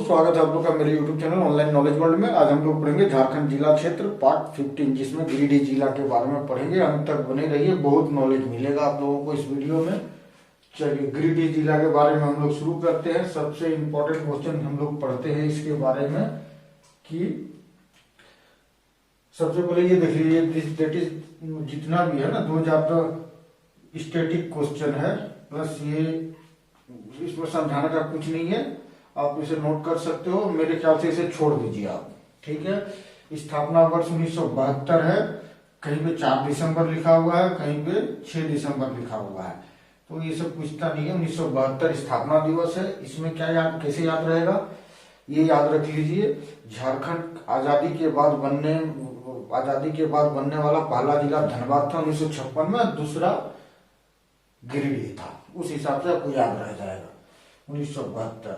स्वागत है आप लोग का मेरे YouTube channel online knowledge world में। आज हम लोग पढ़ेंगे झारखंड जिला क्षेत्र पार्ट 15, जिसमें गिरिडीह जिला के बारे में पढ़ेंगे। अंत तक बने रहिए, बहुत नॉलेज मिलेगा आप लोगों को इस वीडियो में। चलिए गिरिडीह जिला के बारे में हम लोग शुरू करते हैं। सबसे इम्पोर्टेंट क्वेश्चन हम लोग पढ़ते हैं इसके बारे में कि सबसे पहले ये देख लीजिए, जितना भी है ना 2000 स्टैटिक क्वेश्चन है, प्लस ये इसमें समझाने का कुछ नहीं है, आप इसे नोट कर सकते हो। मेरे ख्याल से इसे छोड़ दीजिए आप, ठीक है। स्थापना वर्ष 1972 है, कहीं पे 4 दिसंबर लिखा हुआ है, कहीं पे 6 दिसंबर लिखा हुआ है, तो ये सब पूछता नहीं है। 1972 स्थापना दिवस है। इसमें क्या याद, कैसे याद रहेगा, ये याद रख लीजिए। झारखंड आजादी के बाद बनने वाला पहला जिला धनबाद था 1956 में, दूसरा गिरिडीह था। उस हिसाब से आपको याद रह जाएगा 1972,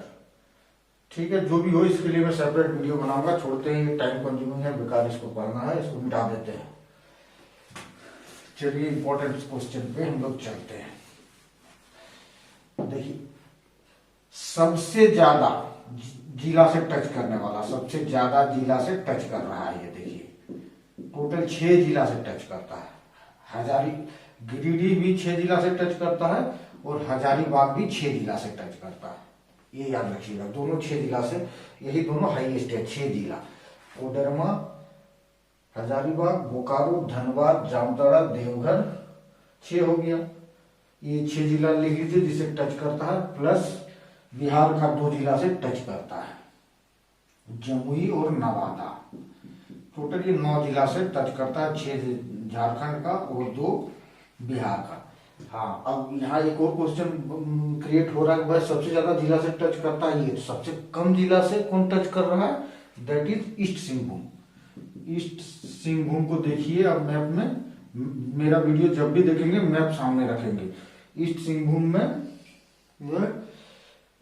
ठीक है। जो भी हो, इसके लिए मैं सेपरेट वीडियो बनाऊंगा। छोड़ते ही टाइम कंज्यूमिंग है, बेकार इसको पढ़ना है, इसको मिटा देते हैं। चलिए इंपॉर्टेंट क्वेश्चन पे हम लोग चलते हैं। देखिए, सबसे ज्यादा जिला से टच करने वाला, सबसे ज्यादा जिला से टच कर रहा है, ये देखिए टोटल 6 जिला से टच करता है। गिरिडीह भी 6 जिला से टच करता है और हजारीबाग भी 6 जिला से टच करता है। ये याद रखिएगा, दोनों 6 जिला से, यही दोनों हाईएस्ट है 6 जिला। कोडरमा, हजारीबाग, बोकारो, धनबाद, जामताड़ा, देवघर, 6 हो गया। ये 6 जिला लिख लीजिए जिसे टच करता है, प्लस बिहार का 2 जिला से टच करता है, जमुई और नवादा। टोटल ये 9 जिला से टच करता है, 6 झारखंड का और 2 बिहार का। हाँ, अब यहाँ एक और क्वेश्चन क्रिएट हो रहा है कि भाई सबसे ज्यादा जिला से टच करता है ये, सबसे कम जिला से कौन टच कर रहा है, that is east Singhbhum. East Singhbhum को देखिए अब मैप में, मेरा वीडियो जब भी देखेंगे मैप सामने रखेंगे। ईस्ट सिंहभूम में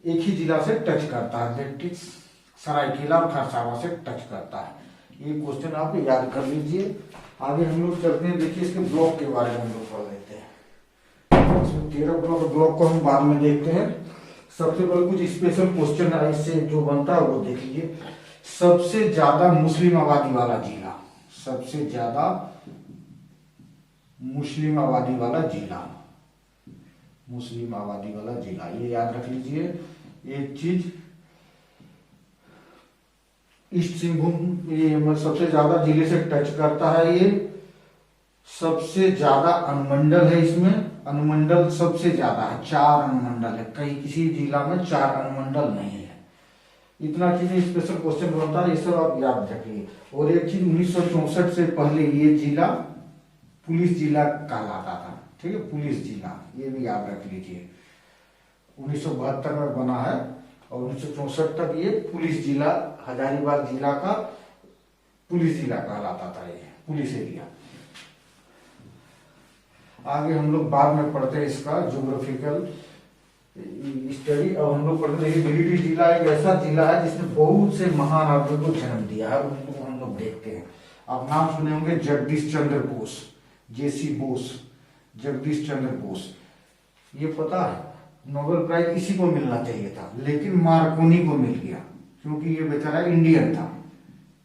एक ही जिला से टच करता है, दैट इज सरायकेला और खरसावां से टच करता है। ये क्वेश्चन आप याद कर लीजिए। आगे हम लोग चलते हैं। देखिए इसके ब्लॉक के बारे में हम लोग पढ़ लेते हैं। 13 ब्लॉक को हम बाद में देखते हैं। सबसे पहले कुछ स्पेशल क्वेश्चन है इससे जो बनता है वो देख लीजिए। सबसे ज्यादा मुस्लिम आबादी वाला जिला, सबसे ज्यादा मुस्लिम आबादी वाला जिला, मुस्लिम आबादी वाला जिला, ये याद रख लीजिए। एक चीज, ईस्ट सिंहभूम ये सबसे ज्यादा जिले से टच करता है। ये सबसे ज्यादा अनुमंडल है, इसमें अनुमंडल सबसे ज्यादा है, 4 अनुमंडल है। कहीं किसी जिला में 4 अनुमंडल नहीं है। इतना चीजें स्पेशल क्वेश्चन बनता है, ये सब आप याद रखिए। और एक चीज, 1964 से पहले ये जिला पुलिस जिला कहलाता था, ठीक है, पुलिस जिला, ये भी याद रख लीजिए। 1972 में बना है और 1964 तक ये पुलिस जिला, हजारीबाग जिला का पुलिस जिला कहलाता था, ये पुलिस एरिया। आगे हम लोग बाद में पढ़ते हैं इसका ज्योग्राफिकल स्टडी। अब हम लोग पढ़ते हैं गिरिडीह जिला एक ऐसा जिला है जिसने बहुत से महान आदमी को जन्म दिया है, उनको हम लोग देखते हैं। आप नाम सुने होंगे, जगदीश चंद्र बोस, जेसी बोस, जगदीश चंद्र बोस। ये पता है नोबेल प्राइज इसी को मिलना चाहिए था, लेकिन मार्कोनी को मिल गया, क्योंकि ये बेचारा इंडियन था।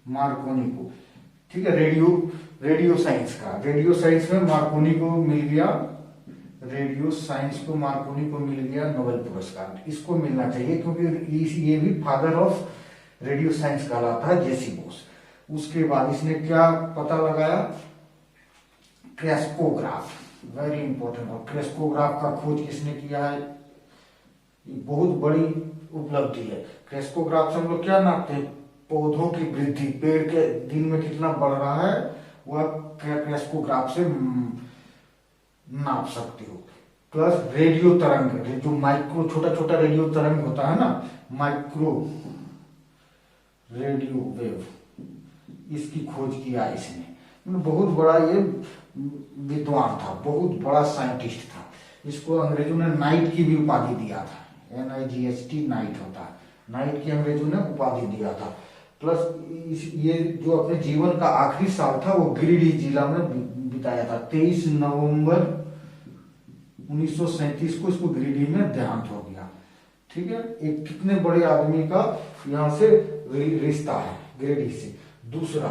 मार्कोनी को, ठीक है, रेडियो साइंस का, रेडियो साइंस में मार्कोनी को मिल गया, रेडियो साइंस को मार्कोनी को मिल गया नोबेल पुरस्कार। इसको मिलना चाहिए क्योंकि ये भी फादर ऑफ रेडियो साइंस कहलाता है, जेसी बोस। उसके बाद इसने क्या पता लगाया, क्रेस्कोग्राफ, वेरी इंपॉर्टेंट। और क्रेस्कोग्राफ का खोज किसने किया है, ये बहुत बड़ी उपलब्धि है। क्रेस्कोग्राफ से हम लोग क्या नापते हैं, पौधों की वृद्धि, पेड़ के दिन में कितना बढ़ रहा है वह क्रेस्कोग्राफ से नाप सकते हो। प्लस रेडियो तरंग, जो माइक्रो छोटा छोटा रेडियो तरंग होता है ना, माइक्रो रेडियो वेव, इसकी खोज किया इसने। बहुत बड़ा ये विद्वान था, बहुत बड़ा साइंटिस्ट था। इसको अंग्रेजों ने नाइट की भी उपाधि दिया था, NIGHT नाइट होता है, नाइट की अंग्रेजों ने उपाधि दिया था। प्लस ये जो अपने जीवन का आखिरी साल था वो गिरिडीह जिला में बिताया था। 23 नवंबर 1937 को इसको गिरिडीह में देहांत हो गया, ठीक है, एक कितने बड़े आदमी का यहां से रिश्ता है गिरिडीह से। दूसरा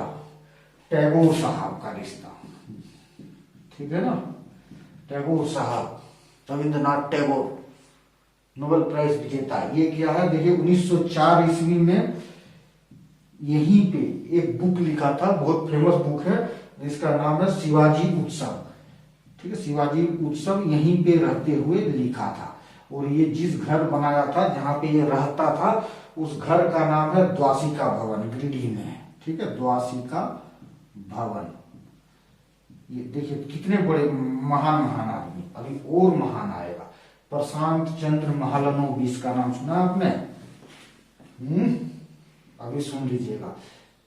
टैगोर साहब का रिश्ता, ठीक है ना, टैगोर साहब, रविंद्रनाथ टैगोर नोबेल प्राइज विजेता। ये क्या है देखिए, 1904 ईस्वी में यहीं पे एक बुक लिखा था, बहुत फेमस बुक है, जिसका नाम है शिवाजी उत्सव। ठीक है, शिवाजी उत्सव यहीं पे रहते हुए लिखा था। और ये जिस घर बनाया था जहां पे ये रहता था, उस घर का नाम है द्वासिका भवन, गिरिडीह में है। ठीक है, द्वासिका भवन। ये देखिए कितने बड़े महान महान आदमी, अभी और महान आएगा। प्रशांत चंद्र महालनोबिस का नाम सुना आपने? अभी सुन लीजिएगा,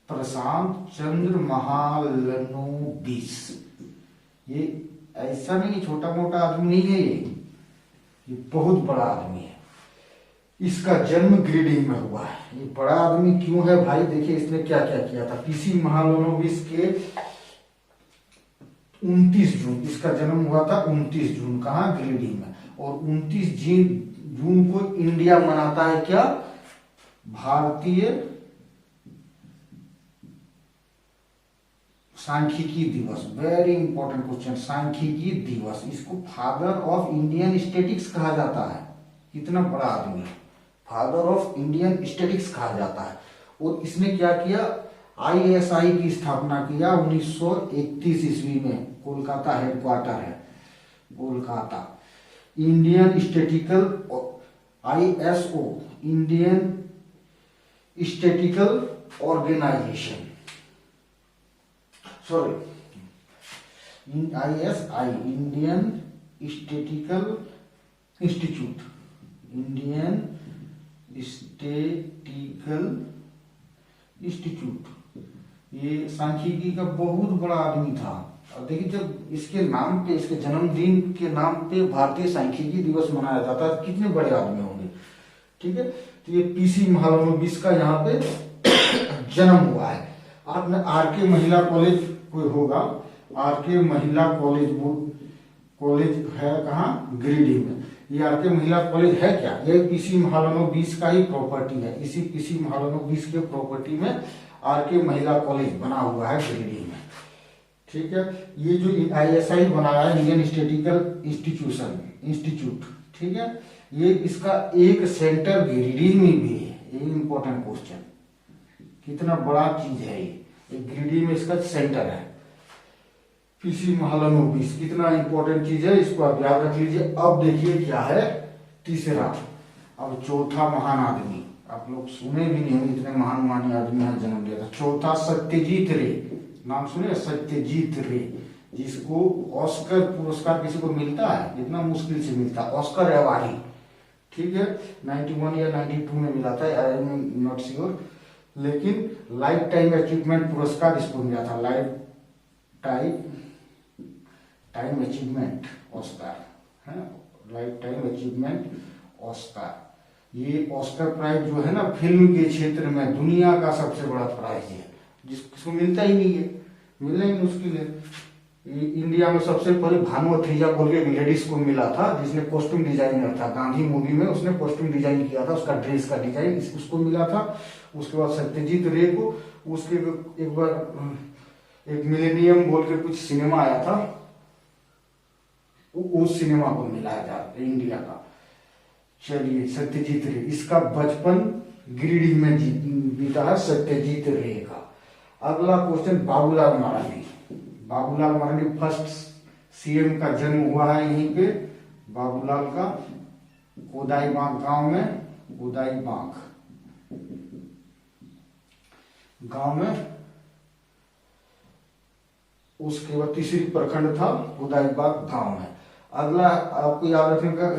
प्रशांत चंद्र महालनोबिस। ये ऐसा नहीं छोटा मोटा आदमी नहीं है, ये बहुत बड़ा आदमी है। इसका जन्म गिरिडीह में हुआ है। ये बड़ा आदमी क्यों है भाई, देखिए इसने क्या क्या किया था। पीसी महालनोबिस के 29 जून, इसका जन्म हुआ था 29 जून, कहाँ? गिरिडीह में। और 29 जून को इंडिया मनाता है क्या? भारतीय सांख्यिकी दिवस। वेरी इंपॉर्टेंट क्वेश्चन, सांख्यिकी दिवस। इसको फादर ऑफ इंडियन स्टैटिस्टिक्स कहा जाता है। कितना बड़ा आदमी है, फादर ऑफ इंडियन स्टैटिस्टिक्स कहा जाता है। और इसने क्या किया? आईएसआई की स्थापना किया 1931 ईस्वी में। कोलकाता हेडक्वार्टर है, Kolkata. Indian statistical, ISO, Indian statistical organisation, sorry, ISI, Indian statistical institute, Indian statistical institute. ये सांख्यिकी का बहुत बड़ा आदमी था। और देखिए, जब इसके नाम पे, इसके जन्मदिन के नाम पे भारतीय सांख्यिकी दिवस मनाया जाता है, कितने बड़े आदमी होंगे। ठीक है, तो ये पीसी महालनोबिस का यहाँ पे जन्म हुआ है। आपने आरके महिला कॉलेज कोई होगा, आरके महिला कॉलेज है कहाँ? गिरिडीह में। ये आरके महिला कॉलेज है क्या? ये पीसी महालनोबिस का ही प्रॉपर्टी है। इसी पीसी महालनोबिस के प्रॉपर्टी में आरके महिला कॉलेज बना हुआ है गिरिडीह में। ठीक है, ये जो ISI बनाया है, इंडियन स्टैटिस्टिकल इंस्टीट्यूट, ठीक है, ये इसका एक सेंटर गिरिडीह में भी है। ये इंपॉर्टेंट क्वेश्चन, कितना बड़ा चीज है ये गिरिडीह में इसका सेंटर है। पीसी महालनोबिस कितना इंपॉर्टेंट चीज है, इसको आप याद रख लीजिए। अब देखिए क्या है तीसरा, अब चौथा महान आदमी। आप लोग सुने भी नहीं होंगे, इतने महान महान आदमी यहाँ जन्म लिया था। चौथा सत्यजीत रे, नाम सुने? सत्यजीत रे, जिसको ऑस्कर पुरस्कार किसी को मिलता है, इतना मुश्किल से मिलता है, ऑस्कर अवार्ड। ठीक है, 91 या 92 में मिला था, आई एम नॉट श्योर, लेकिन लाइफ टाइम अचीवमेंट पुरस्कार इसको मिला था। लाइफ टाइम अचीवमेंट ऑस्कर है, लाइफ टाइम अचीवमेंट ऑस्कर। ये ऑस्कर प्राइज जो है ना, फिल्म के क्षेत्र में दुनिया का सबसे बड़ा प्राइज है, जिसको मिलता ही नहीं है, मिलना ही मुश्किल है। इंडिया में सबसे पहले भानु अथैया बोल के लेडीज को मिला था, जिसने कॉस्ट्यूम डिजाइनर था, गांधी मूवी में उसने कॉस्ट्यूम डिजाइन किया था, उसका ड्रेस का डिजाइन उसको मिला था। उसके बाद सत्यजीत रे को, उसके एक बार एक मिलेनियम बोल के कुछ सिनेमा आया था, उस सिनेमा को मिला था इंडिया का। चलिए, सत्यजीत रे, इसका बचपन गिरिडीह में बीता है सत्यजीत रे का। अगला question, Babulal Marandi. Babulal Marandi first CM का जन्म हुआ है यहीं पे, बाबूलाल का, कोदाईबाग गांव में, कोदाईबाग गांव में। उसके बाद तीसरी प्रखंड था कोदाईबाग गांव में। अगला आपको याद रखने का,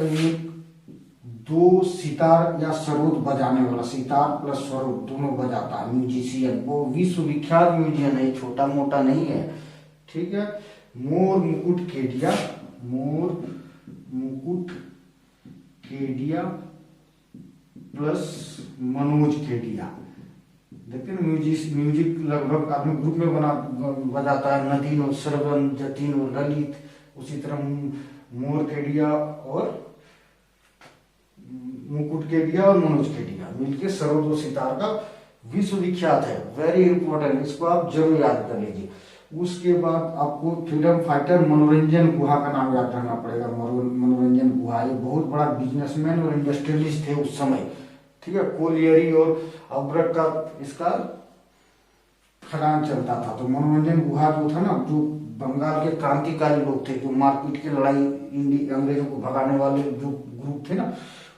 दो सितार या सरोद बजाने वाला, सितार प्लस सरोद दोनों बजाता है म्यूजिशियन, वो विश्वविख्यात म्यूजिशियन है, छोटा मोटा नहीं है। ठीक है, मोर मुकुट केडिया, मोर मुकुट केडिया प्लस मनोज केडिया। देखते हैं म्यूजिक लगभग आदमी ग्रुप में बजाता है, नदीन और श्रवण, जतिन और ललित। उसी तरह मोर केडिया और मुकुट केडिया और मनोज केडिया मिलके सर्वदोष सितार का विश्व विख्यात है, वेरी इंपॉर्टेंट, इसको आप जरूर याद कर लीजिए। उसके बाद आपको फ्रीडम फाइटर मनोरंजन गुहा का नाम याद रखना पड़ेगा। मनोरंजन गुहा ये बहुत बड़ा बिजनेसमैन और इंडस्ट्रियलिस्ट थे उस समय, ठीक है। कोलियरी और अब्रक का इसका खदान चलता था। तो मनोरंजन गुहा जो था ना, जो बंगाल के क्रांतिकारी लोग थे, जो मारपीट की लड़ाई अंग्रेजों को भगाने वाले जो ग्रुप थे ना,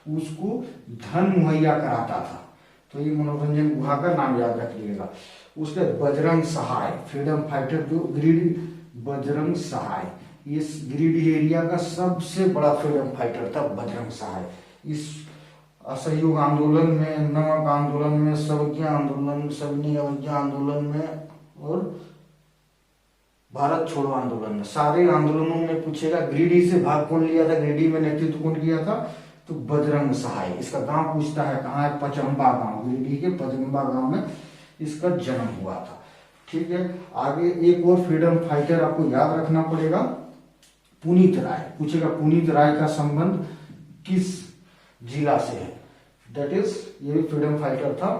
उसको धन मुहैया कराता था। तो ये मनोरंजन गुहा का नाम याद रखिएगा। उसके बजरंग सहाय, फ्रीडम फाइटर जो गिरिडीह, बजरंग सहाय, इस गिरिडीह एरिया का सबसे बड़ा फ्रीडम फाइटर था बजरंग सहाय। इस असहयोग आंदोलन में, नमक आंदोलन में, सबकिया आंदोलन, सबनी अवज्ञा आंदोलन में और भारत छोड़ो आंदोलन में, सारे आंदोलनों में पूछेगा गिरिडीह से भाग कौन लिया था, गिरिडीह में नेतृत्व कौन किया था, तो बजरंग सहाय। इसका गांव पूछता है कहाँ है, पचम्बा गांव, गिरिडीह के पचम्बा गांव में इसका जन्म हुआ था, ठीक है। आगे एक और फ्रीडम फाइटर आपको याद रखना पड़ेगा, पुनीत राय। पूछेगा पुनीत राय का संबंध किस जिला से है, दैट इज, ये भी फ्रीडम फाइटर था,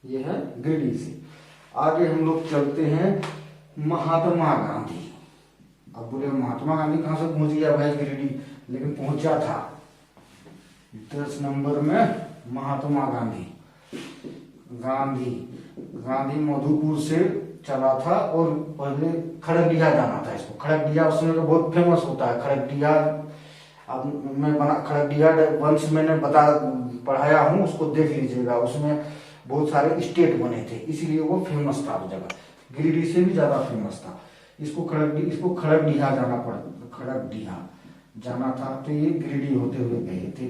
ये है गिरिडीह से। आगे हम लोग चलते हैं महात्मा गांधी। अब बोले महात्मा गांधी कहां से पहुंच गया भाई गिरिडीह, लेकिन पहुंचा था 10 नंबर में महात्मा गांधी। गांधी मधुपुर से चला था और पहले खड़गडिया जाना था इसको। खड़गडिया उस समय का बहुत फेमस होता है खड़गडिया। अब मैं खड़गडिया वंश मैंने पढ़ाया हूँ, उसको देख लीजिएगा, उसमें बहुत सारे स्टेट बने थे, इसलिए वो फेमस था उस जगह, गिरिडीह से भी ज्यादा फेमस था। इसको खड़गडिया खड़गडिया जाना था, तो ये गिरिडीह होते हुए गए थे।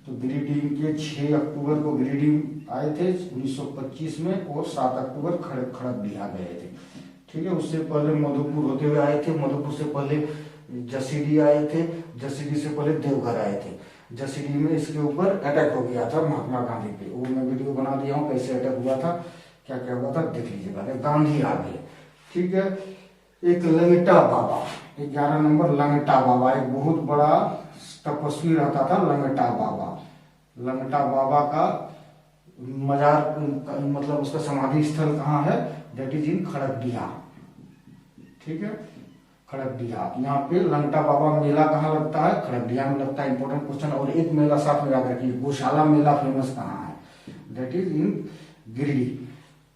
तो गिरिडीह के 6 अक्टूबर को गिरिडीह आए थे 1925 में, और 7 अक्टूबर खड़गडिया गए थे, ठीक है। उससे पहले मधुपुर होते हुए आए थे, मधुपुर से पहले जसीडीह आए थे, जसीडीह से पहले देवघर आए थे। जसीडीह में इसके ऊपर अटैक हो गया था महात्मा गांधी पे, वो मैं वीडियो बना दिया हूँ कैसे अटैक हुआ था, क्या क्या हुआ था देख लीजिएगा। गांधी आ गए, ठीक है। एक लंगटा बाबा, 11 नंबर लंगटा बाबा, एक बहुत बड़ा तपस्वी रहता था लंगटा बाबा। लंगटा बाबा का मजार, मतलब उसका समाधि स्थल कहाँ है, दैट इज इन खड़गडिया, ठीक है, खड़गडिया। यहाँ पे लंगटा बाबा मेला कहाँ लगता है, खड़गडिया में लगता है, इंपॉर्टेंट क्वेश्चन। और एक मेला साथ में याद रखिए, गौशाला मेला फेमस कहाँ है, दैट इज इन गिरिडीह।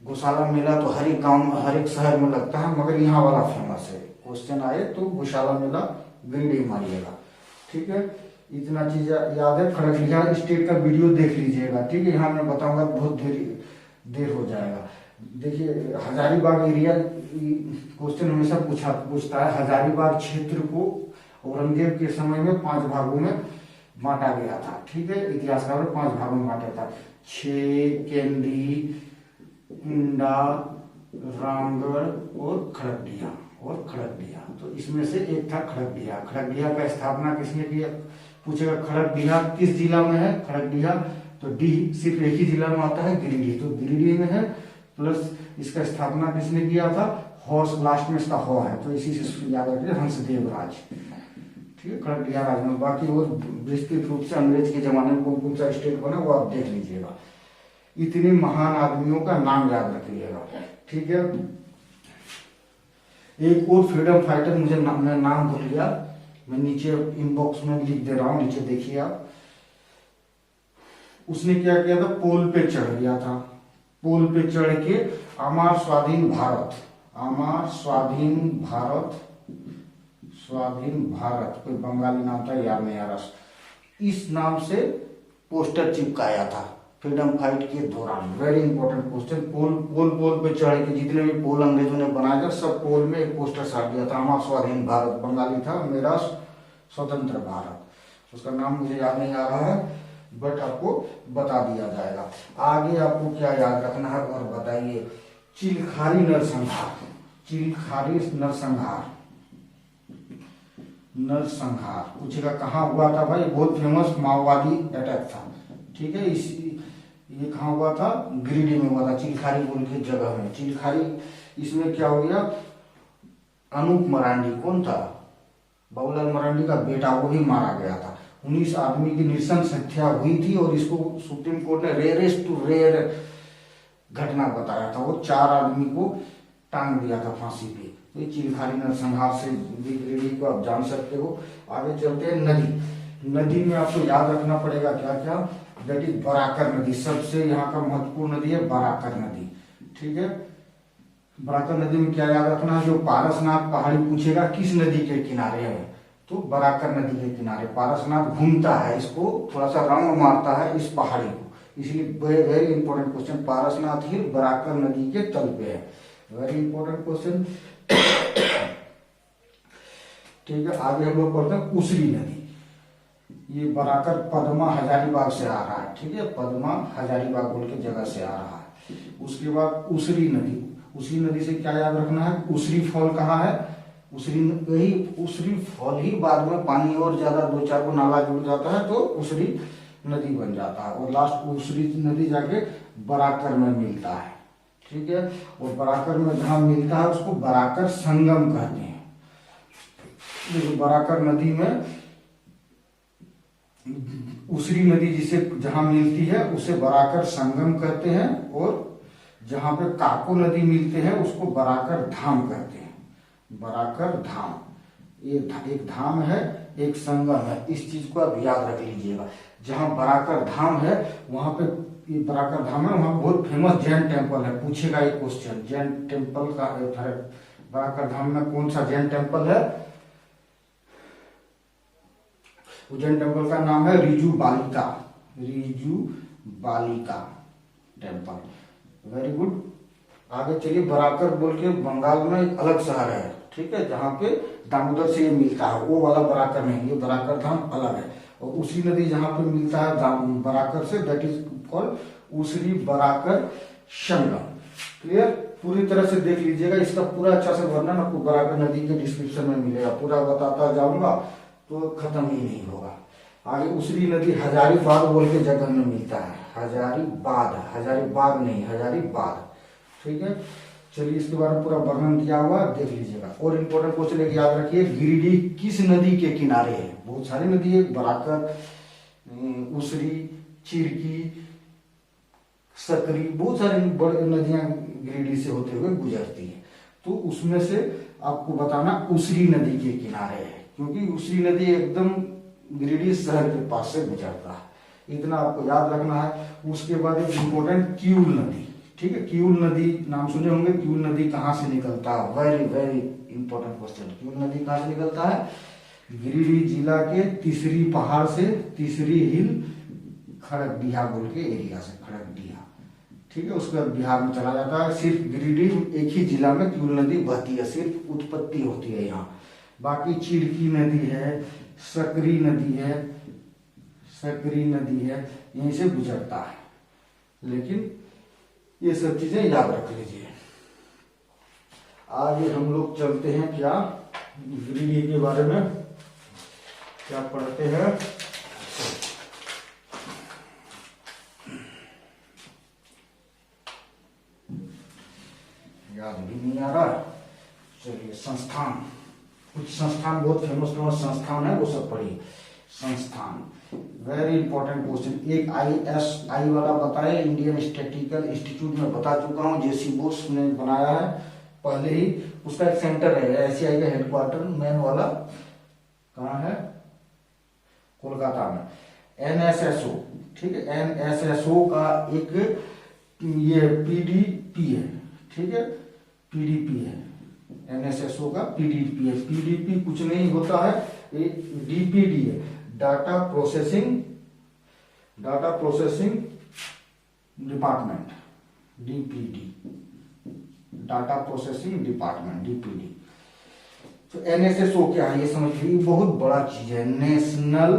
गौशाला मेला तो हर एक गांव, हर एक शहर में लगता है, मगर यहाँ वाला फेमस है। क्वेश्चन आए तो गौशाला मेला गिरिडीह मानिएगा, ठीक है। इतना चीज याद है। खड़गडिया स्टेट का वीडियो देख लीजिएगा, ठीक है। यहाँ मैं बताऊंगा बहुत देर हो जाएगा। देखिए हजारीबाग एरिया, क्वेश्चन हमेशा पूछता है। हजारीबाग क्षेत्र को औरंगजेब के समय में 5 भागों में बांटा गया था, ठीक है। इतिहासकार ने 5 भागों में बांटा था, 6 केंदी, कुंडा, रामगढ़ और खड़गडिया। तो इसमें से एक था खड़गडिया। खड़गडिया का स्थापना किसने किया, पूछेगा खड़गडिया किस जिला में है, खड़गडिया तो डी सिर्फ एक ही जिला में आता है, गिरिडीह, तो गिरिडीह में है। प्लस इसका स्थापना किसने किया था, हॉर्स, लास्ट में इसका हॉ है, तो इसी से याद रखिए, हंसदेव राज, ठीक है। खड़गडिया राज में बाकी और विस्तृत रूप से अंग्रेज के जमाने में कौन कौन सा स्टेट बना वो आप देख लीजिएगा। इतने महान आदमियों का नाम याद रखिएगा, ठीक है। एक और फ्रीडम फाइटर मैं नाम भूल गया, मैं नीचे इनबॉक्स में लिख दे रहा हूं, नीचे देखिए आप। उसने क्या किया था, पोल पे चढ़ गया था। पोल पे चढ़ के अमर स्वाधीन भारत, अमर स्वाधीन भारत, स्वाधीन भारत, कोई बंगाली नाम था याद नहीं आ रहा, इस नाम से पोस्टर चिपकाया था फ्रीडम फाइट के दौरान। Very important question. पोल पे चढ़ के जितने भी पोल अंग्रेजों ने बनाया था, सब पोल में एक पोस्टर साट दिया था, हमारा स्वाधीन भारत, बंगाली था, मेरा स्वतंत्र भारत। उसका नाम मुझे याद नहीं आ रहा है, बट आपको बता दिया जाएगा। आगे आपको क्या याद रखना है और बताइए। चिलखारी नरसंहार, चिलखारी नरसंहार पूछेगा कहाँ हुआ था भाई, बहुत फेमस माओवादी अटैक था, ठीक है। ये कहाँ हुआ था, गिरिडीह में हुआ था, चिलखारी बोल के जगह में। चिलखारी, इसमें क्या हो गया, अनूप मरांडी, कौन था, बाबूलाल मरांडी का बेटा, वो भी मारा गया था। 19 आदमी की नृशंस हत्या हुई थी और इसको सुप्रीम कोर्ट ने रेयरेस्ट टू रेयर घटना बताया था। वो 4 आदमी को टांग दिया था फांसी पे। तो ये चिलखारी नरसंहार से गिरिडीह को आप जान सकते हो। आगे चलते हैं नदी। नदी में आपको याद रखना पड़ेगा क्या क्या, दैट इज बराकर नदी। सबसे यहाँ का महत्वपूर्ण नदी है बराकर नदी, ठीक है। बराकर नदी में क्या याद रखना है, जो पारसनाथ पहाड़ी पूछेगा किस नदी के किनारे है, तो बराकर नदी के किनारे। पारसनाथ घूमता है, इसको थोड़ा सा राउंड मारता है इस पहाड़ी को, इसलिए वेरी इंपॉर्टेंट क्वेश्चन। पारसनाथ हिल बराकर नदी के तल पे है, वेरी इंपॉर्टेंट क्वेश्चन। ठीक है, आगे हम लोग पढ़ते हैं उसरी नदी। ये बराकर पद्मा हजारीबाग से आ रहा है, ठीक है, पद्मा हजारीबाग बोल के जगह से आ रहा है। उसके बाद उसरी नदी। उसरी नदी से क्या याद रखना है, उसरी फॉल कहाँ है, उसरी फॉल ही बाद में पानी और ज्यादा 2-4 को नाला जुड़ जाता है तो उसरी नदी बन जाता है, और लास्ट उसरी नदी जाके बराकर में मिलता है, ठीक है। और बराकर में जहां मिलता है उसको बराकर संगम कहते हैं। देखो बराकर नदी में उसरी नदी जिसे जहां मिलती है उसे बराकर संगम कहते हैं, और जहां पे काको नदी मिलते हैं उसको बराकर धाम कहते हैं। बराकर धाम, ये एक धाम है एक संगम है, इस चीज को आप याद रख लीजिएगा। जहां बराकर धाम है वहां पे, ये बराकर धाम है, वहां बहुत फेमस जैन टेम्पल है। पूछेगा एक क्वेश्चन, जैन टेम्पल का बराकर धाम में कौन सा जैन टेम्पल है, उज्जैन टेम्पल का नाम है रिजू बालिका, रिजू बालिका टेम्पल, वेरी गुड। आगे चलिए, बराकर बोल के बंगाल में एक अलग शहर है, ठीक है, जहाँ पे दामोदर से ये मिलता है, वो वाला बराकर नहीं, ये बराकर धाम अलग है। और उसी नदी जहाँ पे मिलता है बराकर से, that is called Usri Barakar Sangam. Clear, पूरी तरह से देख लीजिएगा, इसका पूरा अच्छा से वर्णन आपको बराकर नदी के डिस्क्रिप्शन में मिलेगा, पूरा बताता जाऊंगा तो खत्म ही नहीं होगा। आगे उसरी नदी हजारीबाग बोल के जगह में मिलता है, हजारीबाग, हजारीबाग नहीं हजारीबाग, ठीक है। चलिए इसके बारे में पूरा वर्णन दिया हुआ देख लीजिएगा। और इंपॉर्टेंट क्वेश्चन एक याद रखिए, गिरिडीह किस नदी के किनारे है, बहुत सारी नदी है, बराकर, उसरी, चिरकी, सकरी, बहुत सारी बड़ी नदियां गिरिडीह से होते हुए गुजरती है। तो उसमें से आपको बताना उसरी नदी के किनारे है, क्योंकि उसरी नदी एकदम गिरिडीह शहर के पास से गुजरता है, इतना आपको याद रखना है। उसके बाद एक इंपॉर्टेंट किऊल नदी, ठीक है, किऊल नदी नाम सुने होंगे। किऊल नदी कहाँ से निकलता है, very very important question. Kiul नदी कहाँ से निकलता है, गिरिडीह जिला के तीसरी पहाड़ से, तीसरी हिल खड़गडीहा बोल के एरिया से, खड़गडीहा, ठीक है, उसके बाद बिहार में चला जाता है। सिर्फ गिरिडीह एक ही जिला में किऊल नदी बहती है, सिर्फ उत्पत्ति होती है यहाँ। बाकी चिरकी नदी है, सकरी नदी है, सकरी नदी है, यहीं से गुजरता है। लेकिन ये सब चीजें याद रख लीजिए। आगे हम लोग चलते हैं क्या, गिरिडीह के बारे में क्या पढ़ते हैं। याद भी नहीं आ रहा, चलिए संस्थान, कुछ संस्थान बहुत फेमस फेमस संस्थान है वो सब पढ़िए। संस्थान, वेरी इंपॉर्टेंट क्वेश्चन। एक ISI वाला बताया, इंडियन स्टैटिस्टिकल इंस्टीट्यूट में बता चुका हूँ, JC बोस ने बनाया है पहले ही, उसका एक सेंटर है। SCI का हेडक्वार्टर मेन वाला कहाँ है, कोलकाता में। NSSO, ठीक है, NSSO का एक ये PDP है, ठीक है, PDP है, NSSO का PDP है। PDP कुछ नहीं होता है, DPD है, data processing department, DPD, data processing department, DPD। तो NSSO क्या है ये समझिए, बहुत बड़ा चीज है, नेशनल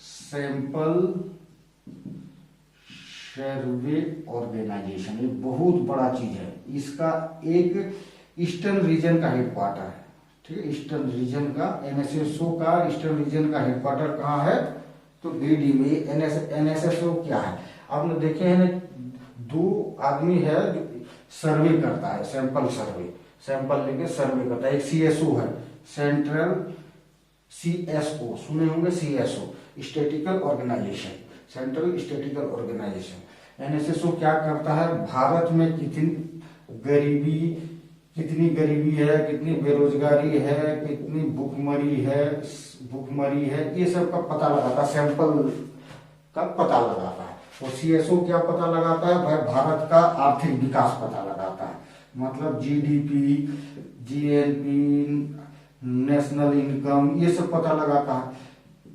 सैंपल सर्वे ऑर्गेनाइजेशन, ये बहुत बड़ा चीज है। इसका एक ईस्टर्न रीजन का हेडक्वार्टर है, ठीक है, ईस्टर्न रीजन का, NSSO का ईस्टर्न रीजन का हेडक्वार्टर कहाँ है, तो गिरिडीह में। NSSO क्या है, आपने देखे हैं ना, 2 आदमी है जो सर्वे करता है, सैंपल सर्वे, सैंपल लेके सर्वे करता है। एक CSO है, सेंट्रल CSO सुने होंगे, CSO statical organisation, central statical organisation. NSSO क्या करता है, भारत में कितनी गरीबी है, कितनी बेरोजगारी है, कितनी भुखमरी है, ये सब का पता लगाता है, सैंपल का पता लगाता है। और CSO क्या पता लगाता है भाई, भारत का आर्थिक विकास पता लगाता है, मतलब GDP, GNP, नेशनल इनकम, ये सब पता लगाता है।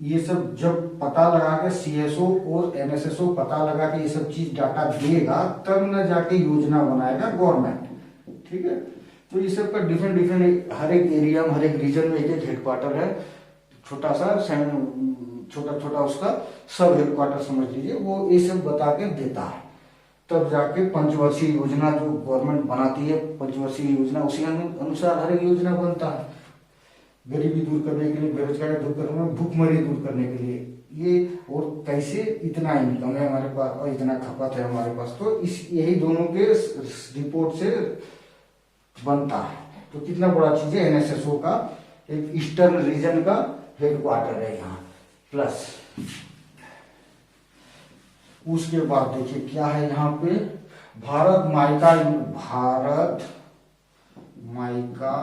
ये सब जब पता लगा के CSO और NSSO पता लगा के ये सब चीज डाटा देगा, तब न जाके योजना बनाएगा गवर्नमेंट। ठीक है, तो ये सब का डिफरेंट हर एक एरिया में, हर एक रीजन में एक एक हेडक्वार्टर है, छोटा छोटा उसका सब हेडक्वार्टर समझ लीजिए, वो ये सब बता के देता है। तब जाके पंचवर्षीय योजना जो गवर्नमेंट बनाती है, पंचवर्षीय योजना, उसी अनुसार हर एक योजना बनता है, गरीबी दूर करने के लिए, बेरोजगारी दूर करने में, भूखमरी दूर करने के लिए। ये और कैसे इतना इनकम है हमारे पास और इतना खपत है हमारे पास, तो इस यही दोनों के रिपोर्ट से बनता है। तो कितना बड़ा चीज है, NSSO का एक ईस्टर्न रीजन का हेडक्वार्टर है यहाँ। प्लस उसके बाद देखिए क्या है यहाँ पे, Bharat mica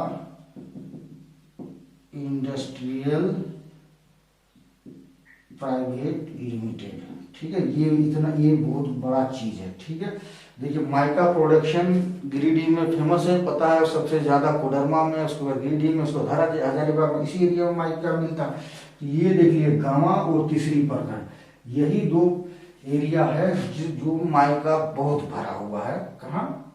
industrial private limited. ठीक है, ये बहुत बड़ा चीज है। ठीक है, देखिए माइका प्रोडक्शन गिरिडीह में फेमस है, पता है, सबसे ज्यादा कोडरमा में, उसके बाद गिरिडीह में, उसके बाद हजारीबाग में, इसी एरिया में माइका मिलता है। ये देखिए गामा और तीसरी प्रखंड, यही दो एरिया है जो माइका बहुत भरा हुआ है। कहाँ,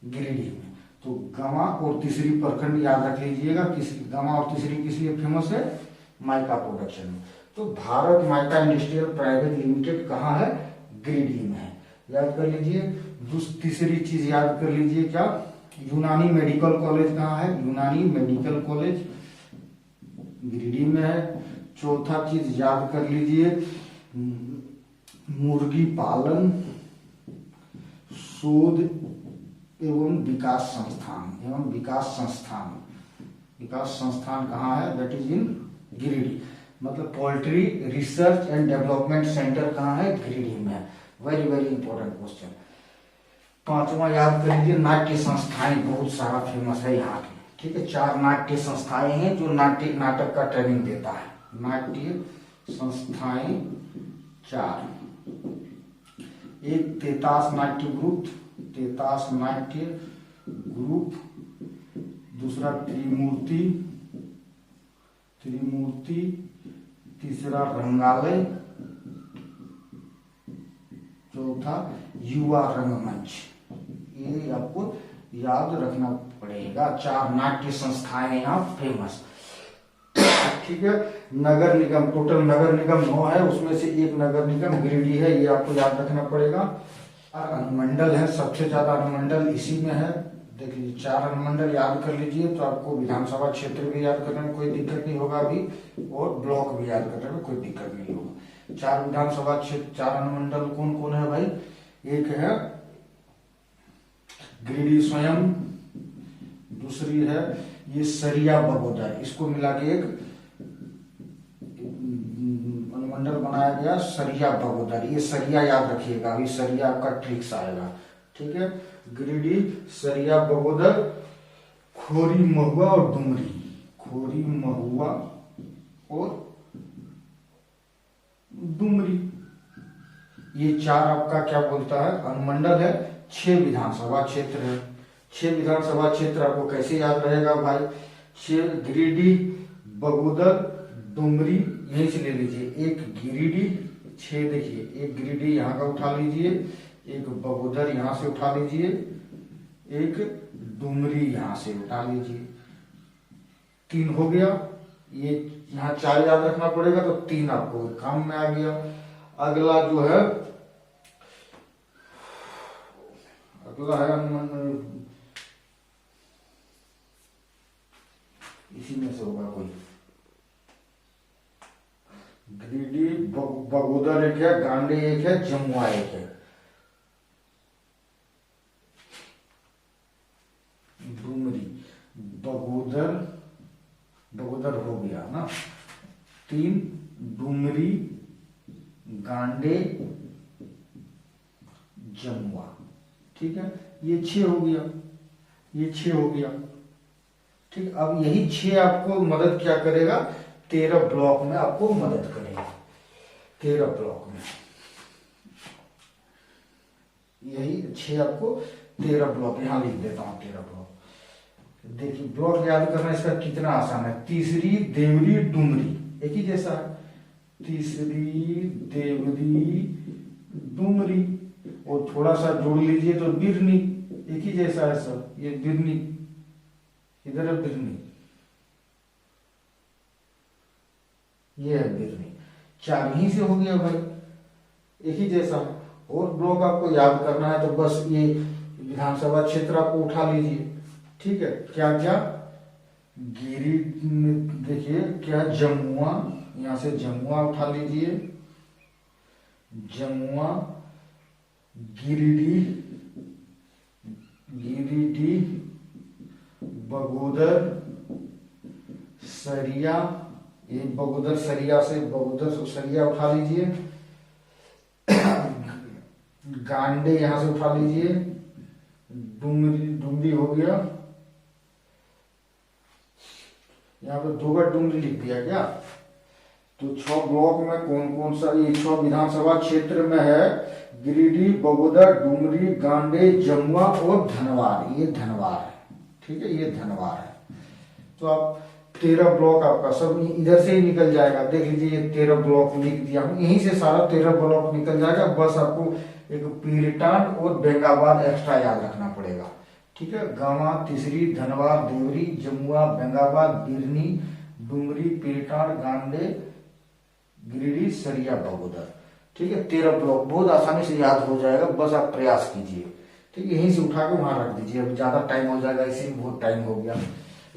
गिरिडीह में। तो गामा और तीसरी प्रखंड याद रख लीजिएगा, गामा और तीसरी किस लिए फेमस है, माइका प्रोडक्शन में। तो Bharat mica industrial private limited कहाँ है, गिरिडीह में है, याद कर लीजिए। तीसरी चीज याद कर लीजिए क्या, यूनानी मेडिकल कॉलेज कहाँ है, यूनानी मेडिकल कॉलेज गिरिडीह में है। चौथा चीज याद कर लीजिए, मुर्गी पालन शोध एवं विकास संस्थान कहाँ है, दैट इज इन गिरिडीह। मतलब poultry research and development centre कहाँ है, गिरिडीह में है। Very very important question. पांचवा याद कर लीजिए, नाट्य संस्थाएं बहुत सारा फेमस है यहाँ की। ठीक है, 4 नाट्य संस्थाएं हैं जो नाटक का ट्रेनिंग देता है। नाट्य संस्थाएं 4, एक तेतास नाट्य ग्रुप, दूसरा त्रिमूर्ति, तीसरा रंगालय, चौथा युवा रंगमंच। ये आपको याद रखना पड़ेगा। 4 नाट्य संस्थाएं यहाँ फेमस। ठीक है, नगर निगम, टोटल नगर निगम 9 है, उसमें से एक नगर निगम गिरिडीह है, ये आपको याद रखना पड़ेगा। और अनुमंडल है, सबसे ज्यादा अनुमंडल इसी में है। देख लीजिए 4 अनुमंडल याद कर लीजिए, तो आपको विधानसभा क्षेत्र भी याद करने में कोई दिक्कत नहीं होगा अभी, और ब्लॉक भी याद करने में कोई दिक्कत नहीं होगा। 4 विधानसभा क्षेत्र, 4 अनुमंडल कौन कौन है भाई, एक है गिरिडीह स्वयं, दूसरी है ये सरिया बगोदर, इसको मिला के एक अनुमंडल बनाया गया, सरिया बगोदर। ये सरिया याद रखिएगा, अभी सरिया आपका ट्रिक्स आएगा। ठीक है, गिरिडीह, सरिया बगोदर, खोरी महुआ और डुमरी, ये 4 आपका क्या बोलता है, अनुमंडल है। 6 विधानसभा क्षेत्र है। 6 विधानसभा क्षेत्र आपको कैसे याद रहेगा भाई, 6 गिरिडीह, बगोदर, डुमरी, यहीं से ले लीजिए। एक गिरिडीह, 6 देखिए, एक गिरिडीह यहाँ का उठा लीजिए, एक बगोदर यहाँ से उठा लीजिए, एक डुमरी यहाँ से उठा लीजिए, 3 हो गया। ये यहाँ 4 याद रखना पड़ेगा, तो 3 आपको काम में आ गया। अगला जो है, अगला है इसी में से होगा कोई, गिरिडीह, बगोदर एक है, गांडी एक है, जमुआ एक है, डुमरी, बगोदर हो गया ना, 3 डुमरी गांडे जमुआ। ठीक है, ये 6 हो गया, ये 6 हो गया। ठीक, अब यही 6 आपको मदद क्या करेगा, 13 ब्लॉक में आपको मदद करेगा। 13 ब्लॉक में यही 6 आपको 13 ब्लॉक, यहां लिख देता हूं 13 ब्लॉक। देखिए ब्लॉक याद करना इसका कितना आसान है। तीसरी देवरी डुमरी एक ही जैसा है, तीसरी देवरी डुमरी, और थोड़ा सा जोड़ लीजिए तो बिरनी, एक ही जैसा है सब। ये बिरनी, इधर है बिरनी, ये है बिरनी। 4 ही से हो गया भाई, एक ही जैसा है। और ब्लॉक आपको याद करना है तो बस ये विधानसभा क्षेत्र आपको उठा लीजिए। ठीक है, क्या क्या गिरी, देखिए क्या जमुआ, यहां से जमुआ उठा लीजिए, जमुआ, गिरिडीह, गिरिडीह, बगोदर, सरिया, ये बगोदर सरिया से, बगोदर सरिया उठा लीजिए, गांडे यहां से उठा लीजिए, डुमरी, डुमरी हो गया, यहाँ पे 2 बार डुमरी लिख दिया क्या। तो 6 ब्लॉक में कौन कौन सा, ये 6 विधानसभा क्षेत्र में है, गिरिडीह, बगोदर, डुमरी, गांडे, जमुआ और धनवार। ये धनवार है, ठीक है, ये धनवार है। तो आप 13 ब्लॉक आपका सब इधर से ही निकल जाएगा। देख लीजिए ये 13 ब्लॉक लिख दिया हूं, यहीं से सारा 13 ब्लॉक निकल जाएगा। बस आपको एक पीरटांड और बेंगाबाद एक्स्ट्रा याद रखना पड़ेगा। ठीक है, गामा, तीसरी, धनवार, देवरी, जमुआ, बेंगाबाद, बिरनी, डुमरी, पीरटांड, गांडे, गिरिडीह, सरिया, बगोदर। ठीक है, 13 ब्लॉक बहुत आसानी से याद हो जाएगा, बस आप प्रयास कीजिए। ठीक है, यहीं से उठा के वहां रख दीजिए, अब ज्यादा टाइम हो जाएगा, इसी में बहुत टाइम हो गया,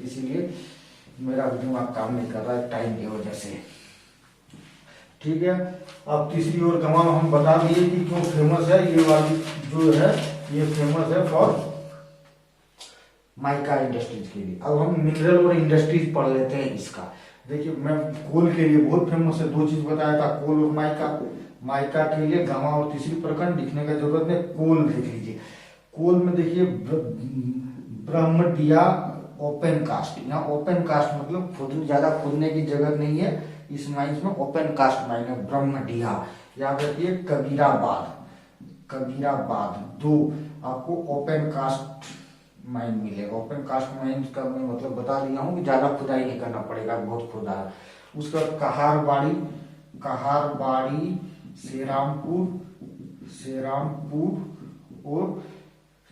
इसीलिए मेरा दिमाग काम नहीं कर रहा है टाइम की वजह से। ठीक है, अब तीसरी और गंवा हम बता दिए कि क्यों फेमस है। ये वाली जो है ये फेमस है फॉर माइका इंडस्ट्रीज के लिए। अब हम मिनरल और इंडस्ट्रीज पढ़ लेते हैं इसका। देखिए मैं कोल के लिए बहुत फेमस है, 2 चीज बताया था, कोल और माइका। माइका के लिए गांवा और तीसरी प्रखंड लिखने का जरूरत नहीं, कोल देख लीजिए। कोल में देखिए ब्रह्मटिया ओपन कास्ट, यहाँ ओपन कास्ट मतलब खुद ज्यादा खोदने की जगह नहीं है इस माइंस में, ओपन कास्ट माइन है ब्रह्मटिया। याद रखिए कबीराबाद, कबीराबाद 2 आपको ओपन कास्ट माइन मिलेगा। ओपन कास्ट माइन का मैं मतलब बता दिया हूँ कि ज्यादा खुदाई नहीं करना पड़ेगा, बहुत खुदा है। उसका कहारबाड़ी, कहारबाड़ी, श्रीरामपुर, श्रीरामपुर और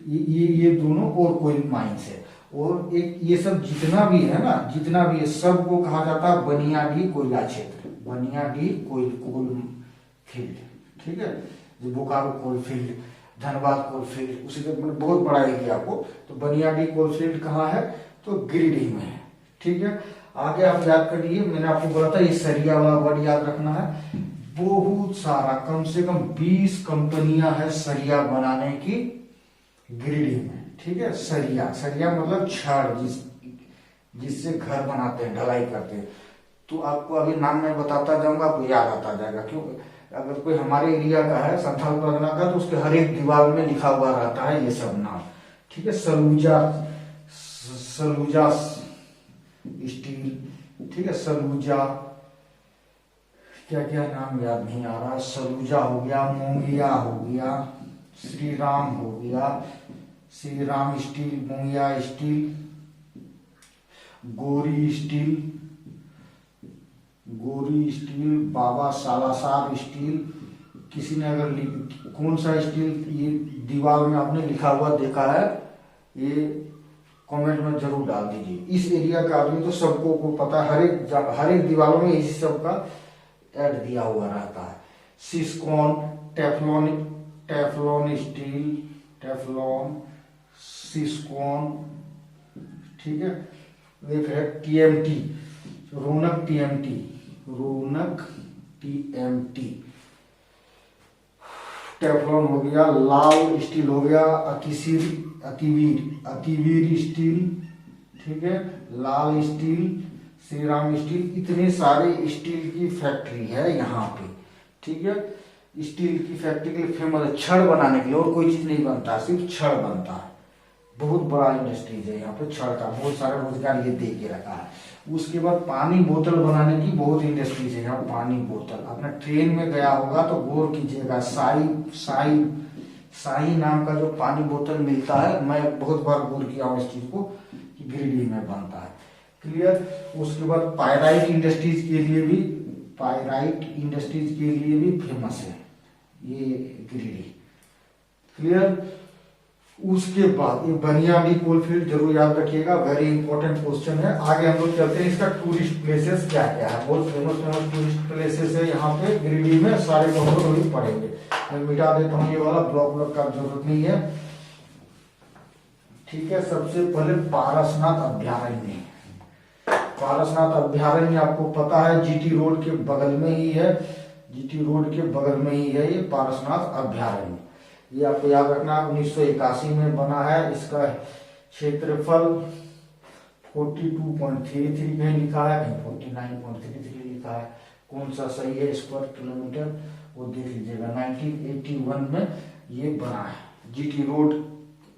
ये दोनों और कोई माइंस है। और एक ये सब जितना भी है ना, जितना भी है सबको कहा जाता है बनियाडी कोयला क्षेत्र, बनियाडी कोल फील्ड। ठीक है, जो Bokaro coal field, Dhanbad coal field, उसी का बहुत बड़ा एरिया आपको। तो बनियाडी कोल फील्ड कहाँ है, तो गिरिडीह में है। ठीक है, आगे आप याद करिए, मैंने आपको बोला था ये सरिया वाला वर्ड याद रखना है। बहुत सारा, कम से कम 20 कंपनियां है सरिया बनाने की गिरिडीह में। ठीक है, सरिया, सरिया मतलब छड़, जिससे घर बनाते हैं, ढलाई करते हैं। तो आपको अभी नाम मैं बताता जाऊंगा, आपको याद आता जाएगा। क्यों, अगर कोई हमारे एरिया का है, संथाल परगना का, तो उसके हर एक दीवार में लिखा हुआ रहता है ये सब नाम। ठीक है, सलूजा, सलूजा स्टील, ठीक है, सलूजा, क्या क्या नाम याद नहीं आ रहा, सलूजा हो गया, मोंगिया हो गया, श्री राम हो गया, श्री राम स्टील, मोंगिया स्टील, गोरी स्टील, गोरी स्टील, बाबा सालासार स्टील। किसी ने अगर कौन सा स्टील ये दीवार में आपने लिखा हुआ देखा है, ये कमेंट में जरूर डाल दीजिए। इस एरिया का आदमी तो सबको को पता है, हर एक दीवारों में इसी सब का ऐड दिया हुआ रहता है। Siscon, Teflon, Teflon steel, Teflon, Siscon. ठीक है, एक है टीएमटी, रौनक टीएमटी, रौनक टीएमटी, टेफ्लॉन हो गया, लाल स्टील हो गया, अतिवीर, अतिवीर स्टील। ठीक है, लाल स्टील, श्री राम स्टील, इतने सारे स्टील की फैक्ट्री है यहाँ पे, ठीक है। स्टील की फैक्ट्री के लिए फेमस है, छड़ बनाने के लिए, और कोई चीज नहीं बनता, सिर्फ छड़ बनता है। बहुत बड़ा इंडस्ट्रीज है यहाँ पे छड़ का, बहुत सारा रोजगार ये दे के रखा है। उसके बाद पानी बोतल बनाने की बहुत इंडस्ट्रीज है यहाँ। पानी बोतल, अपना ट्रेन में गया होगा तो गौर कीजिएगा, साई साई साई नाम का जो पानी बोतल मिलता है, मैं बहुत बार गौर किया हूँ इस चीज को कि गिरिडीह में बनता है। क्लियर। उसके बाद पायराइट इंडस्ट्रीज के लिए भी, पायराइट इंडस्ट्रीज के लिए भी फेमस है ये गिरिडीह। क्लियर। उसके बाद ये बनियाडी कोलफील्ड जरूर याद रखिएगा, वेरी इंपॉर्टेंट क्वेश्चन है। आगे हम लोग चलते हैं, इसका टूरिस्ट प्लेसेस क्या क्या है। बहुत फेमस टूरिस्ट प्लेसेस है यहाँ पे गिरिडीह में, सारे बहुत पढ़ेंगे। मैं मिटा देता हूँ ये वाला, ब्लॉक का जरूरत नहीं है, ठीक है। सबसे पहले पारसनाथ अभ्यारण्य। पारसनाथ अभ्यारण्य आपको पता है जीटी रोड के बगल में ही है, जीटी रोड के बगल में ही है ये पारसनाथ अभ्यारण्य। ये आपको याद रखना, 1981 में बना है। इसका क्षेत्रफल 42.33 में लिखा है, 49.33 लिखा है। कौन सा सही है स्क्वायर किलोमीटर वो देख लीजिएगा। 1981 में ये बना है। जीटी रोड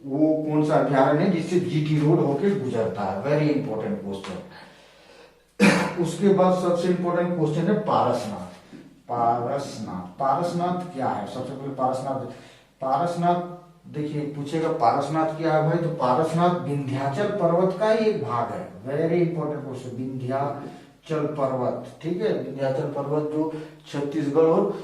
वो कौन सा अभ्यारण्य है जिससे जीटी रोड होके गुजरता है, वेरी इंपॉर्टेंट क्वेश्चन। उसके बाद सबसे इंपॉर्टेंट क्वेश्चन है पारसनाथ। पारसनाथ, पारसनाथ क्या है? सबसे पहले पारसनाथ देखिए, पूछेगा पारसनाथ क्या है भाई, तो पारसनाथ विंध्याचल पर्वत का ही एक भाग है। वेरी इंपॉर्टेंट क्वेश्चन, विंध्याचल पर्वत, ठीक है। विंध्याचल पर्वत जो छत्तीसगढ़ और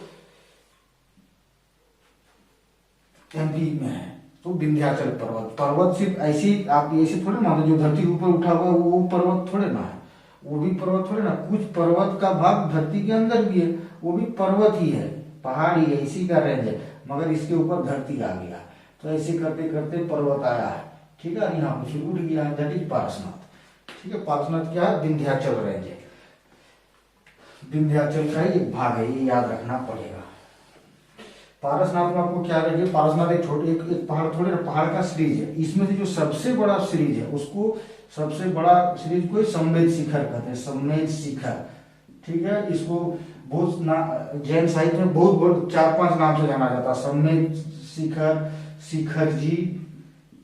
एमपी में है, तो विंध्याचल पर्वत सिर्फ ऐसी आप ऐसे थोड़े मान लो जो धरती के ऊपर उठा हुआ वो पर्वत थोड़े ना है, वो भी पर्वत थोड़े ना। कुछ पर्वत का भाग धरती के अंदर भी है, वो भी पर्वत ही है, पहाड़ ही है, इसी का रेंज है, मगर इसके ऊपर धरती आ गया, तो ऐसे करते करते पर्वत आया है, ठीक है। यहाँ पे फिर उठ गया, दैट इज पारसनाथ, ठीक है। पारसनाथ क्या है? विंध्याचल रेंज है, विंध्याचल का ही एक भाग है, ये याद रखना पड़ेगा। पारसनाथ में आपको क्या लगे, पारसनाथ एक छोटे एक पहाड़ थोड़े ना, पहाड़ का सीरीज है। इसमें से जो सबसे बड़ा सीरीज है उसको, सबसे बड़ा सीरीज को सम्मेद शिखर कहते हैं, सम्मेद शिखर, ठीक है। इसको बहुत जैन साहित्य में बहुत 4-5 नाम से जाना जाता है। सम्मेद शिखर, शिखर जी,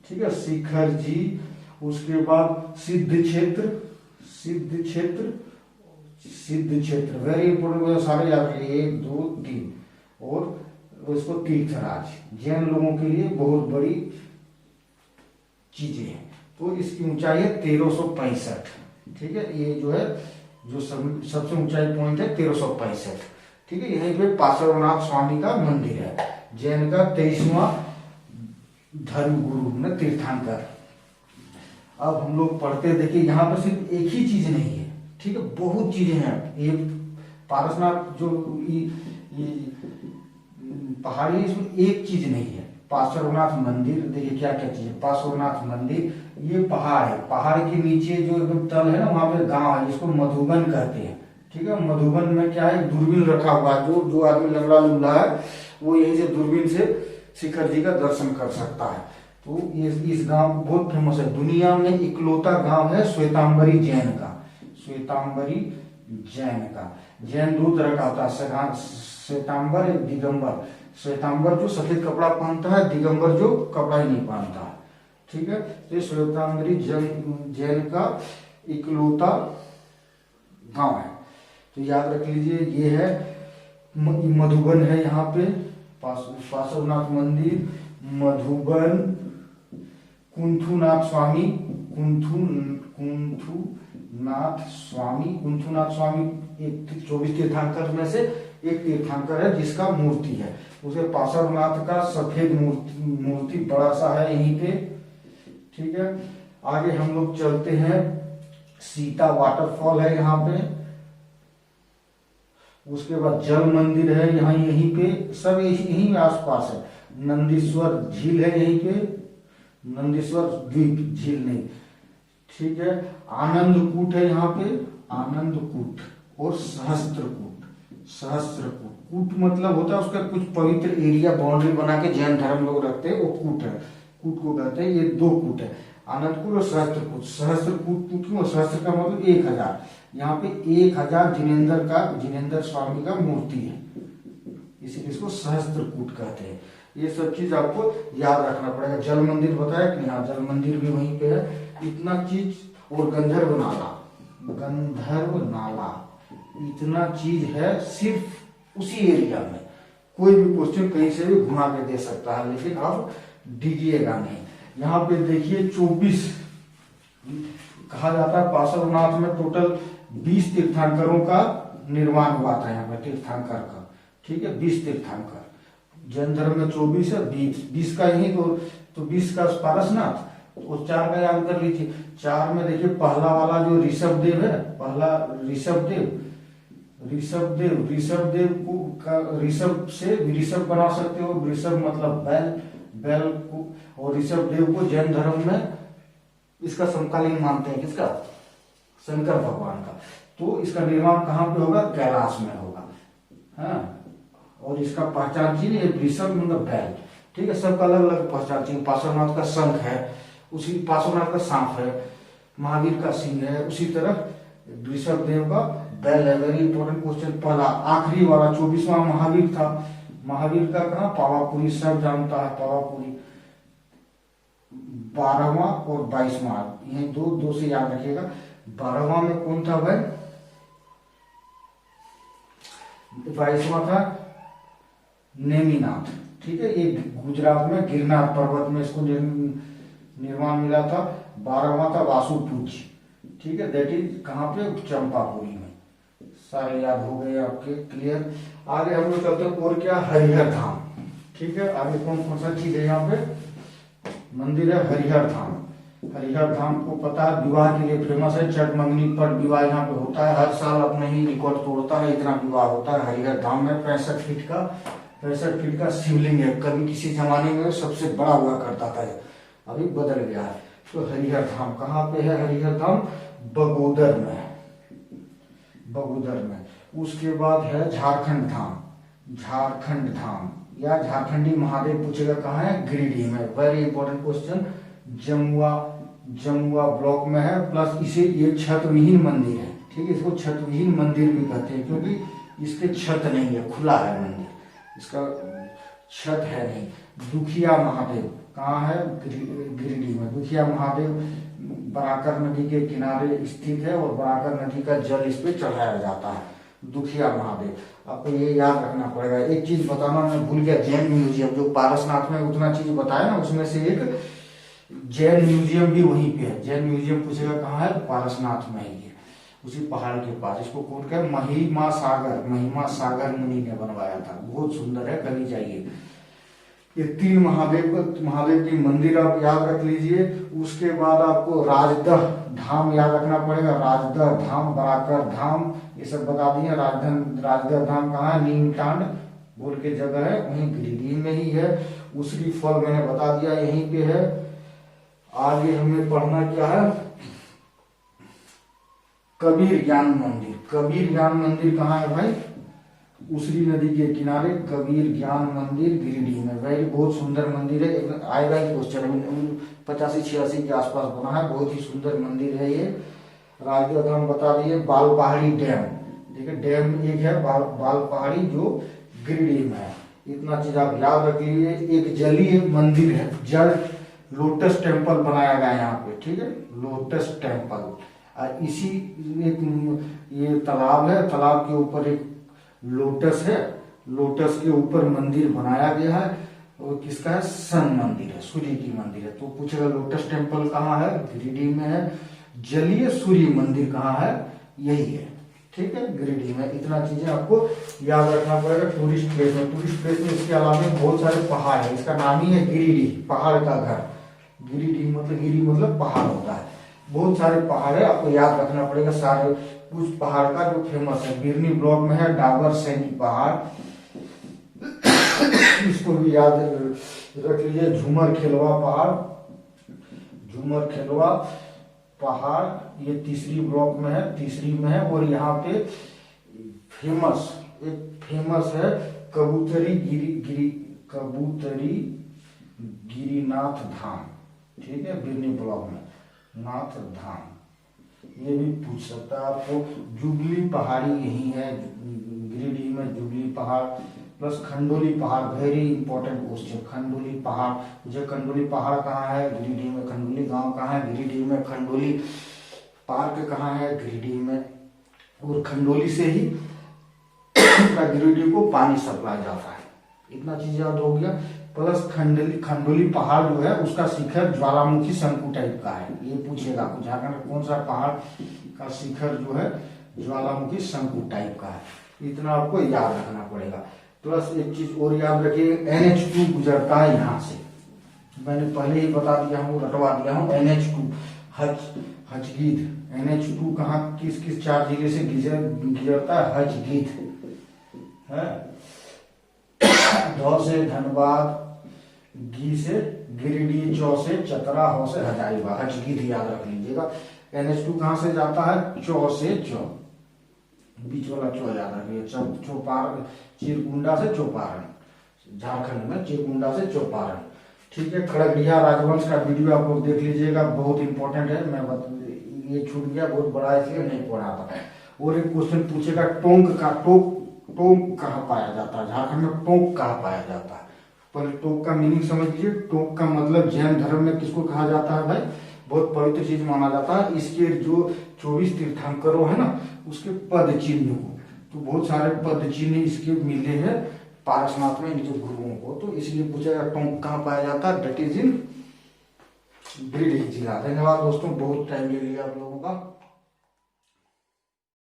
ठीक है, शिखर जी। उसके बाद सिद्ध क्षेत्र, सिद्ध क्षेत्र, सिद्ध क्षेत्र, वेरी इंपोर्टेंट, सारे याद रखिए, 1 2 3। और उसको तीर्थराज, जैन लोगों के लिए बहुत बड़ी चीजें हैं। तो इसकी ऊंचाई है 1365, ठीक है। ये जो है जो सबसे ऊंचाई पॉइंट है 1365, ठीक है। यहीं पे पार्श्वनाथ स्वामी का मंदिर है, जैन का 23वां धर्म गुरु न तीर्थंकर। अब हम लोग पढ़ते देखिए, यहाँ पर सिर्फ एक ही चीज नहीं है, ठीक है, बहुत चीजें हैं। ये पारसनाथ जो पहाड़ी, इसमें एक चीज नहीं है। पार्श्वनाथ मंदिर देखिए क्या क्या चीज है। पार्श्वनाथ मंदिर, ये पहाड़ है, पहाड़ के नीचे जो एकदम तल है ना, वहां पे गांव है जिसको मधुबन कहते हैं, ठीक है। मधुबन में क्या है, दूरबीन रखा हुआ है, जो आदमी लंगड़ा लुंगड़ा है वो यहीं से दूरबीन से शिखर जी का दर्शन कर सकता है। तो ये इस गांव बहुत फेमस है, दुनिया में इकलौता गांव है श्वेतांबरी जैन का, श्वेतांबरी जैन का। जैन 2 तरह का होता है, श्वेतांबर एक दिगंबर। श्वेतांबर जो सफेद कपड़ा पहनता है, दिगंबर जो कपड़ा ही नहीं पहनता है, ठीक है। तो श्वेतांबरी जैन का इकलौता गांव है, तो याद रख लीजिए। ये है मधुबन है, यहाँ पे पार्श्वनाथ मंदिर, मधुबन, कुंथुनाथ स्वामी, कुंथुनाथ स्वामी एक 24 तीर्थंकर में से एक तीर्थंकर है जिसका मूर्ति है। उसे पार्श्वनाथ का सफेद मूर्ति बड़ा सा है यहीं पे, ठीक है। आगे हम लोग चलते हैं, सीता वाटरफॉल है यहाँ पे। उसके बाद जल मंदिर है यहाँ, यहीं पे सब यहीं आसपास है। नंदीश्वर झील है यहीं पे, नंदीश्वर द्वीप, झील नहीं, ठीक है। आनंदकूट है यहाँ पे, आनंदकूट और सहस्त्रकूट। सहस्त्रकूट, कूट मतलब होता है उसका कुछ पवित्र एरिया, बाउंड्री बना के जैन धर्म लोग रखते हैं, वो कूट है, कूट को कहते हैं। ये 2 कूट है, आनंदकूट और सहस्त्रकूट। सहस्त्रकूट क्यों? सहस्त्र का मतलब 1000, यहाँ पे 1000 जिनेंद्र स्वामी का मूर्ति है, इसीलिए इसको सहस्त्रकूट कहते हैं। ये सब चीज आपको याद रखना पड़ेगा। जल मंदिर बताया कि हाँ, जल मंदिर भी वहीं पे है, इतना चीज। और गंधर्व नाला इतना चीज है सिर्फ उसी एरिया में। कोई भी क्वेश्चन कहीं से भी घुमा के दे सकता है, लेकिन आप डिगिएगा नहीं। यहाँ पे देखिए 24 कहा जाता है। पार्श्वनाथ में टोटल 20 तीर्थंकरों का निर्माण हुआ था यहाँ पे, तीर्थंकर का, ठीक है, 20 तीर्थंकर। जैन धर्म में 24 है, 20 का यही तो 20 का पारसनाथ, और 4 का याद कर लीजिए। 4 में देखिए पहला वाला जो ऋषभ देव है, पहला ऋषभ देव को ऋषभ से ऋषभ बना सकते हो, ऋषभ मतलब बैल को, और ऋषभ देव को जैन धर्म में इसका समकालीन मानते हैं, किसका? शंकर भगवान का। तो इसका निर्माण कहाँ पे होगा? कैलाश में होगा, हाँ। और इसका पहचान चिन्ह ऋषभ मतलब बैल, ठीक है। सबका अलग अलग पहचान चिन्ह। पार्श्वनाथ का शंख है, उसी पार्श्वनाथ का सांप है, महावीर का सिंह है, उसी तरह ऋषभ देव का बैल है। Very important question. पहला आखिरी वाला 24वां महावीर था। महावीर का कहा? पावापुरी, सब जानता है पावापुरी। 12वां और 22वां, ये दो से याद रखिएगा। 12वां में कौन था भाई? 22वां था नेमिनाथ, ठीक है। ये गुजरात में गिरनार पर्वत में इसको निर्माण मिला था। 12वां था वासुपूज्य, ठीक है। दैट इज कहाँ पे? चंपापुरी में। सारे याद हो गए आपके, क्लियर। आगे हम लोग चलते हैं और क्या? हरिहर धाम, ठीक है। आगे कौन कौन सा चीज है यहाँ पे? मंदिर है हरिहर धाम। हरिहर धाम को पता है विवाह के लिए फेमस है। चटमंगनी पर विवाह यहाँ पे होता है, हर साल अपने ही रिकॉर्ड तोड़ता है, इतना विवाह होता है हरिहर धाम में। 65 फीट का शिवलिंग है। कभी किसी जमाने में सबसे बड़ा हुआ करता था, अभी बदल गया है। तो हरिहर धाम कहाँ पे है? हरिहर धाम बगोदर में। उसके बाद है झारखंड धाम या झारखंडी महादेव पूछेगा कहाँ है? गिरिडीह में। Very important question. Jamua block में है। प्लस इसे ये छतविहीन मंदिर है, ठीक है। इसको छतविहीन मंदिर भी कहते हैं क्योंकि इसके छत नहीं है, खुला है मंदिर, इसका छत है नहीं। दुखिया महादेव कहाँ है? गिरिडीह में। दुखिया महादेव बराकर नदी के किनारे स्थित है और बराकर नदी का जल इस पे चढ़ाया जाता है। दुखिया महादेव आपको ये याद रखना पड़ेगा। एक चीज बताना मैं भूल गया, जैन म्यूजियम जो पारसनाथ में उतना चीज बताया ना, उसमें से एक जैन म्यूजियम भी वहीं पे है। जैन म्यूजियम पूछेगा कहाँ है? पारसनाथ में ही है, उसी पहाड़ के पास। इसको कौन कहे? महिमा सागर मुनि ने बनवाया था। बहुत सुंदर है, कभी जाइए। ये 3 महादेव की मंदिर आप याद रख लीजिए। उसके बाद आपको राजदह धाम याद रखना पड़ेगा। राजदह धाम, बराकर धाम, ये सब बता दिए। राजदह धाम कहाँ है? नीमटांड बोल के जगह है, वहीं गिरिडीह में ही है। उसकी फल मैंने बता दिया, यहीं पे है। आगे हमें पढ़ना क्या है? कबीर ज्ञान मंदिर कहाँ है भाई? उसरी नदी के किनारे कबीर ज्ञान मंदिर गिरिडीह में। वही बहुत सुंदर मंदिर है, आएगा ही क्वेश्चन। 85-86 के आसपास बना है, बहुत ही सुंदर मंदिर है ये। राजदह धाम बता दिए। बाल पहाड़ी डैम, देखिए डैम एक है बाल पहाड़ी जो गिरिडीह में है। इतना चीज आप याद रख लीजिए। एक जलीय मंदिर है, जल लोटस टेम्पल बनाया गया यहाँ पे, ठीक है। Lotus temple. इसी एक ये तालाब है, तालाब के ऊपर एक लोटस है, लोटस के ऊपर मंदिर बनाया गया है। और किसका है? सन मंदिर है, सूर्य की मंदिर है। तो पूछेगा लोटस टेम्पल कहाँ है? गिरिडीह में है। जलीय सूर्य मंदिर कहाँ है? यही है, ठीक है, गिरिडीह में। इतना चीजें आपको याद रखना पड़ेगा टूरिस्ट प्लेस में। इसके अलावा बहुत सारे पहाड़ है, इसका नाम ही है गिरिडीह, पहाड़ का घर। गिरिडीह मतलब गिरी मतलब पहाड़ होता है। बहुत सारे पहाड़ है, आपको याद रखना पड़ेगा सारे। कुछ पहाड़ का जो फेमस है, बिरनी ब्लॉक में है डाबर सैनी पहाड़, इसको भी याद रख लीजिए। झूमर खेलवा पहाड़ ये तीसरी ब्लॉक में है, तीसरी में है। और यहाँ पे फेमस है कबूतरी गिरिनाथ धाम, ठीक है, बिरनी ब्लॉक में नाथ धाम। ये भी पूछ सकता है आपको। जुबली पहाड़ी यही है, गिरिडीह में जुबली पहाड़ प्लस खंडोली पहाड़। वेरी इंपॉर्टेंट क्वेश्चन, खंडोली पहाड़। मुझे खंडोली पहाड़ कहाँ है? गिरिडीह में। खंडोली गांव कहाँ है? गिरिडीह में। खंडोली पार्क कहाँ है? गिरिडीह में। और खंडोली से ही गिरिडीह को पानी सप्लाई जाता है। इतना चीज याद हो गया। प्लस खंडोली पहाड़ जो है उसका शिखर ज्वालामुखी शंकु टाइप का है, ये पूछेगा कुछ। झारखंड कौन सा पहाड़ का शिखर जो है ज्वालामुखी शंकु टाइप का है, इतना आपको याद रखना पड़ेगा। प्लस एक चीज और याद रखिए, NH2 गुजरता है यहाँ से। मैंने पहले ही बता दिया हूँ, रटवा दिया हूँ। NH2 हचगीध। NH2 कहाँ किस किस 4 जिले से गुजरता है? हचगीध है। ध से धनबाद, गी से गिरिडीह, चौ से चतरा, हो से हजारीबाग। हचगीध याद रख लीजिएगा। NH2 कहाँ से जाता है? चौ से चौ, बीच वाला चौ याद रखिए। चौपारण, चिरकुंडा से चौपारण, झारखंड में चिरकुंडा से चौपारण। ठीक है। खड़गड़िया राजवंश का वीडियो आप लोग देख लीजिएगा, बहुत इंपॉर्टेंट है। ये छूट गया, बहुत बड़ा इसलिए नहीं पढ़ा था। और एक क्वेश्चन पूछेगा, टोंक का टोंक कहाँ पाया जाता है? झारखंड में टोंक कहाँ पाया जाता है? पर टोंक का मीनिंग समझ लीजिए। टोंक का मतलब जैन धर्म में किसको कहा जाता है भाई? बहुत पवित्र चीज माना जाता है। इसके जो 24 तीर्थंकरों है ना, उसके पद चिन्ह को, तो बहुत सारे पद चिन्ह इसके मिले हैं पारसनाथ में इनके गुरुओं को। तो इसलिए पूछेगा टोंक कहाँ पाया जाता है? दैट इज इन गिरिडीह जिला। धन्यवाद दोस्तों, बहुत टाइम ले लिया आप लोगों का।